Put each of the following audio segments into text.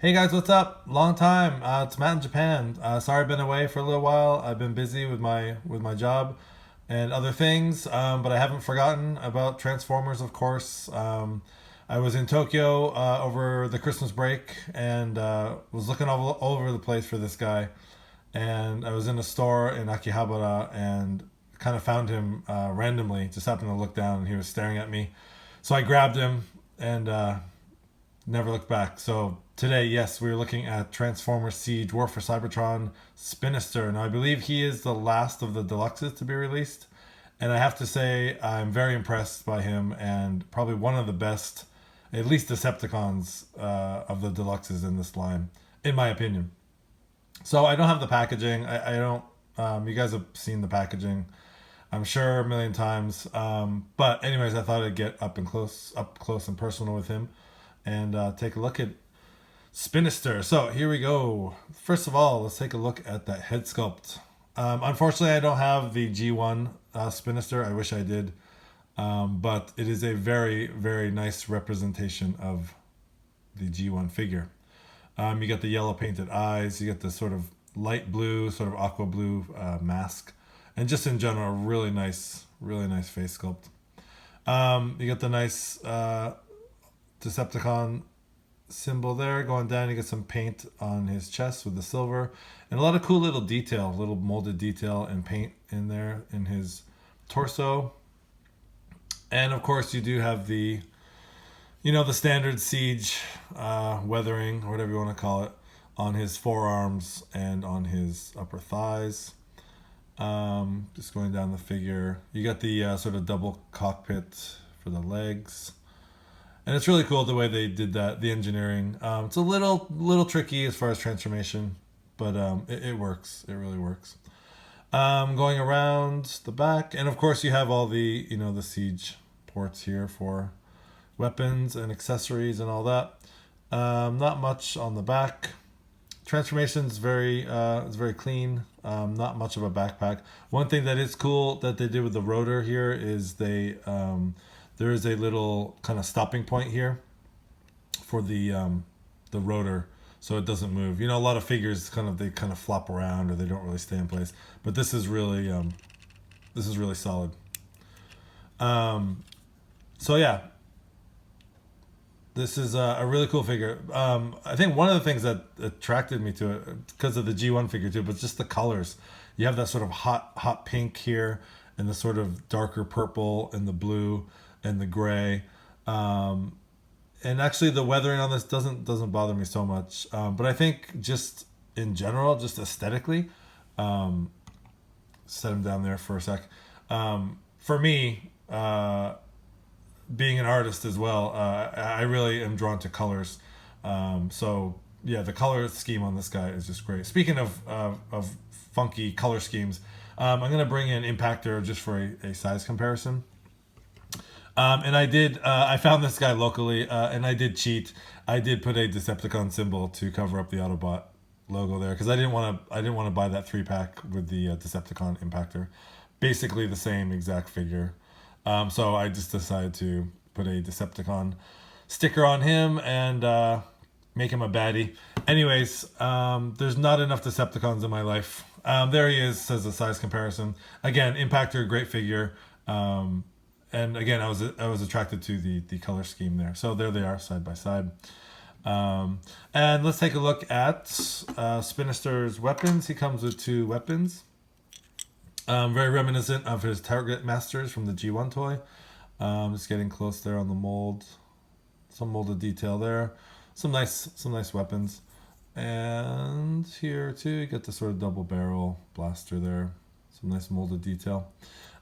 Hey guys, what's up? Long time. It's Matt in Japan. Sorry I've been away for a little while. I've been busy with my job and other things, but I haven't forgotten about Transformers, of course. I was in Tokyo over the Christmas break and was looking all over the place for this guy. And I was in a store in Akihabara and kind of found him randomly. Just happened to look down and he was staring at me. So I grabbed him and never looked back. So today, yes, we're looking at Transformers Siege War for Cybertron Spinister. Now, I believe he is the last of the deluxes to be released. And I have to say, I'm very impressed by him and probably one of the best, at least Decepticons of the deluxes in this line, in my opinion. So I don't have the packaging. I don't. You guys have seen the packaging, I'm sure, a million times. But anyways, I thought I'd get up close and personal with him, and take a look at Spinister. So here we go. First of all, let's take a look at that head sculpt. Unfortunately, I don't have the G1 Spinister. I wish I did, but it is a very very nice representation of the G1 figure. You get the yellow painted eyes. You get the sort of light blue, sort of aqua blue mask, and just in general, really nice face sculpt. You get the nice Decepticon symbol there going down. You get some paint on his chest with the silver, and a lot of cool little molded detail and paint in there in his torso. And of course, you do have the standard siege weathering, or whatever you want to call it, on his forearms and on his upper thighs. Just going down the figure, you got the sort of double cockpit for the legs, and it's really cool the way they did that. The engineering, it's a little tricky as far as transformation, but it works. It really works. Going around the back, and of course you have all the siege ports here for weapons and accessories and all that. Not much on the back. Transformation is very clean. Not much of a backpack. One thing that is cool that they did with the rotor here is there is a little kind of stopping point here for the rotor, so it doesn't move. A lot of figures they kind of flop around or they don't really stay in place, but this is really solid. So yeah, this is a really cool figure. I think one of the things that attracted me to it, because of the G1 figure too, but just the colors. You have that sort of hot pink here, and the sort of darker purple, and the blue, and the gray. And actually, the weathering on this doesn't bother me so much. But I think just in general, just aesthetically, set him down there for a sec. For me. Being an artist as well, I really am drawn to colors. So yeah, the color scheme on this guy is just great. Speaking of funky color schemes, I'm gonna bring in Impactor just for a size comparison. And I found this guy locally, and I did cheat. I did put a Decepticon symbol to cover up the Autobot logo there because I didn't want to buy that 3-pack with the Decepticon Impactor. Basically the same exact figure. So I just decided to put a Decepticon sticker on him and make him a baddie. Anyways, there's not enough Decepticons in my life. There he is as a size comparison. Again, Impactor, great figure. And again, I was attracted to the color scheme there. So there they are, side by side. And let's take a look at Spinister's weapons. He comes with 2 weapons. Very reminiscent of his Target Masters from the G1 toy. Just getting close there on the mold. Some molded detail there. Some nice weapons. And here too, you get the sort of double barrel blaster there. Some nice molded detail.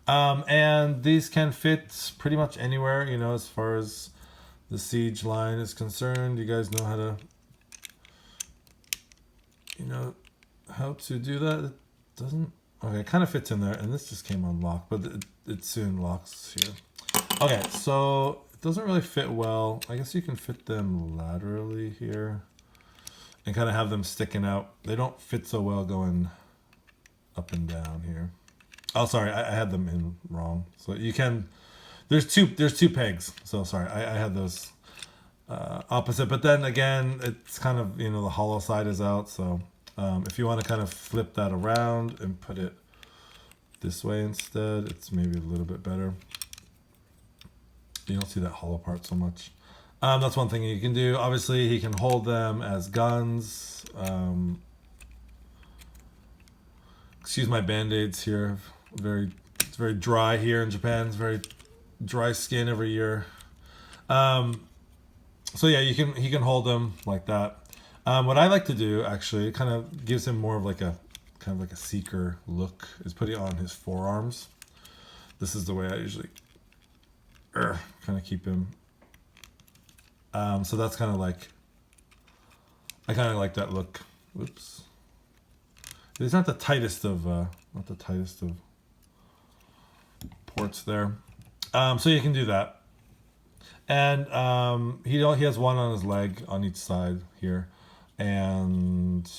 And these can fit pretty much anywhere, as far as the Siege line is concerned. You guys know how to do that. It doesn't. Okay, it kind of fits in there, and this just came unlocked, but it soon locks here. Okay, so it doesn't really fit well. I guess you can fit them laterally here and kind of have them sticking out. They don't fit so well going up and down here. Oh, sorry, I had them in wrong. So you can, there's two pegs. So sorry, I had those opposite. But then again, it's kind of, you know, the hollow side is out. So if you want to kind of flip that around and put it this way instead, it's maybe a little bit better. You don't see that hollow part so much. That's one thing you can do. Obviously, he can hold them as guns. Excuse my band-aids here. It's very dry here in Japan. It's very dry skin every year. So yeah, he can hold them like that. What I like to do actually, it kind of gives him more of like a seeker look, is put it on his forearms. This is the way I usually kind of keep him. So that's kind of like, I kind of like that look. Whoops. These aren't the tightest of ports there. So you can do that. And he has one on his leg on each side here, and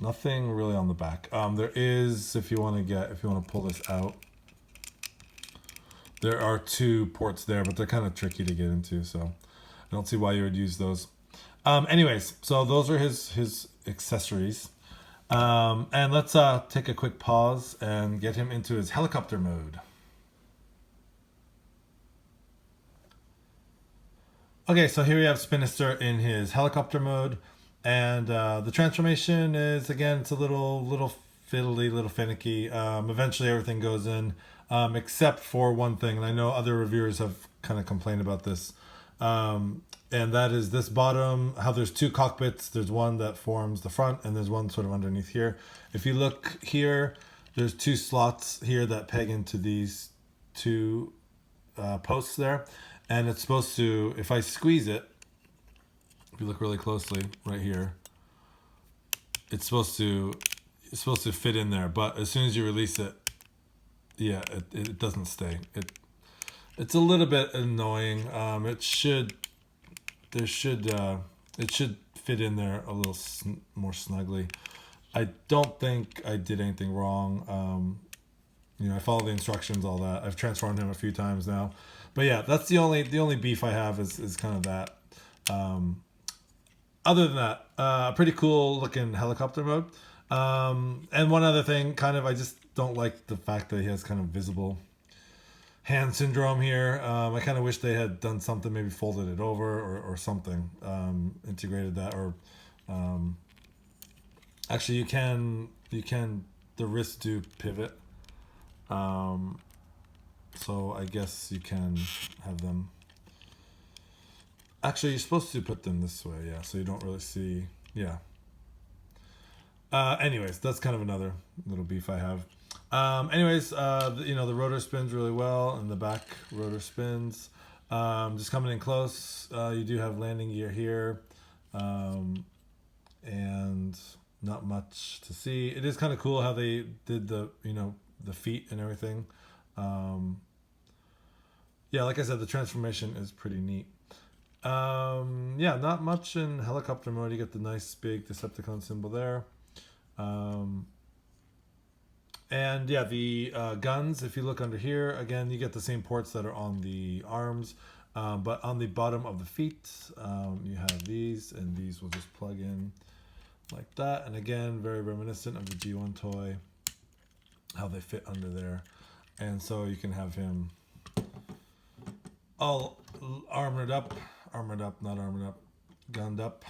nothing really on the back. There is, if you want to pull this out, there are 2 ports there, but they're kind of tricky to get into, so I don't see why you would use those. Anyways, so those are his accessories. And let's take a quick pause and get him into his helicopter mode. Okay, so here we have Spinister in his helicopter mode, and the transformation is, again, it's a little fiddly, little finicky. Eventually everything goes in, except for one thing, and I know other reviewers have kind of complained about this, and that is this bottom, how there's 2 cockpits. There's one that forms the front, and there's one sort of underneath here. If you look here, there's 2 slots here that peg into these 2 posts there. And it's supposed to, if I squeeze it, if you look really closely right here, it's supposed to fit in there. But as soon as you release it, yeah, it doesn't stay. It's a little bit annoying. It should fit in there a little more snugly. I don't think I did anything wrong. You know, I followed the instructions, all that. I've transformed him a few times now. But yeah, that's the only beef I have is kind of that. Other than that, pretty cool looking helicopter mode. And one other thing, kind of, I just don't like the fact that he has kind of visible hand syndrome here. I kind of wish they had done something, maybe folded it over or something, integrated that, or actually you can the wrists do pivot. So I guess you can have them. Actually, you're supposed to put them this way, yeah, so you don't really see, yeah. Anyways, that's kind of another little beef I have. Anyways, you know, the rotor spins really well, and the back rotor spins. Just coming in close, you do have landing gear here, and not much to see. It is kind of cool how they did the, you know, the feet and everything. Yeah, like I said, the transformation is pretty neat. Yeah, not much in helicopter mode. You get the nice big Decepticon symbol there. And yeah, the guns, if you look under here, again, you get the same ports that are on the arms. But on the bottom of the feet, you have these, and these will just plug in like that. And again, very reminiscent of the G1 toy, how they fit under there. And so you can have him all armored up, not armored up, gunned up,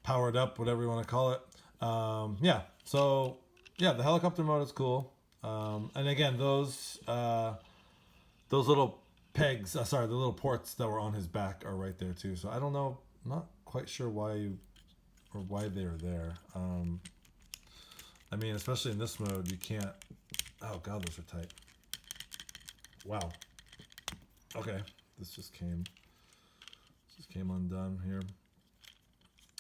powered up, whatever you want to call it. Yeah, so yeah, the helicopter mode is cool. And again, those little pegs, the little ports that were on his back are right there too. So I don't know, not quite sure why they're there. I mean, especially in this mode, you can't. Oh god, those are tight. Wow. Okay, this just came undone here.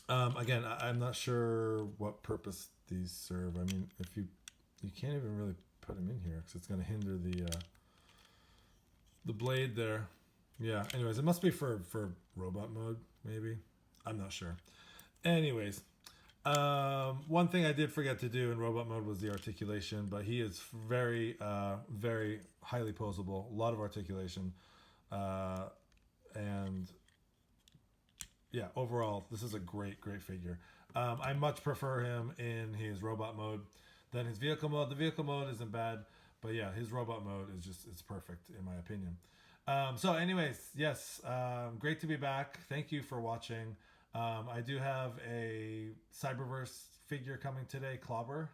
Again, I'm not sure what purpose these serve. I mean, if you can't even really put them in here because it's going to hinder the blade there. Yeah. Anyways, it must be for robot mode, maybe. I'm not sure. Anyways, one thing I did forget to do in robot mode was the articulation, but he is very, very highly posable. A lot of articulation, and Yeah, overall, this is a great figure. I much prefer him in his robot mode than his vehicle mode. The vehicle mode isn't bad, but yeah, his robot mode is just it's perfect in my opinion. So, anyways, yes, great to be back. Thank you for watching. I do have a Cyberverse figure coming today, Clobber,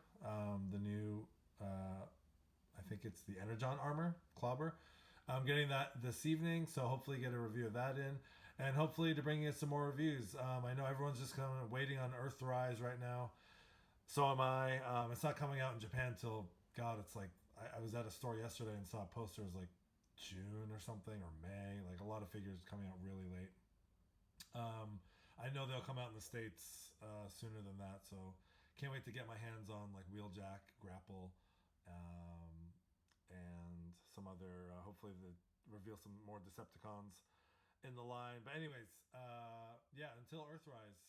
the new. I think it's the Energon armor, Clobber. I'm getting that this evening, so hopefully get a review of that in, and hopefully to bring you some more reviews. I know everyone's just kind of waiting on Earthrise right now. So am I. It's not coming out in Japan till God. It's like I was at a store yesterday and saw posters like June or something or May. Like a lot of figures coming out really late. I know they'll come out in the States sooner than that, so can't wait to get my hands on like Wheeljack, Grapple, um, and some other. Hopefully, they reveal some more Decepticons in the line. But anyways, yeah. Until Earthrise.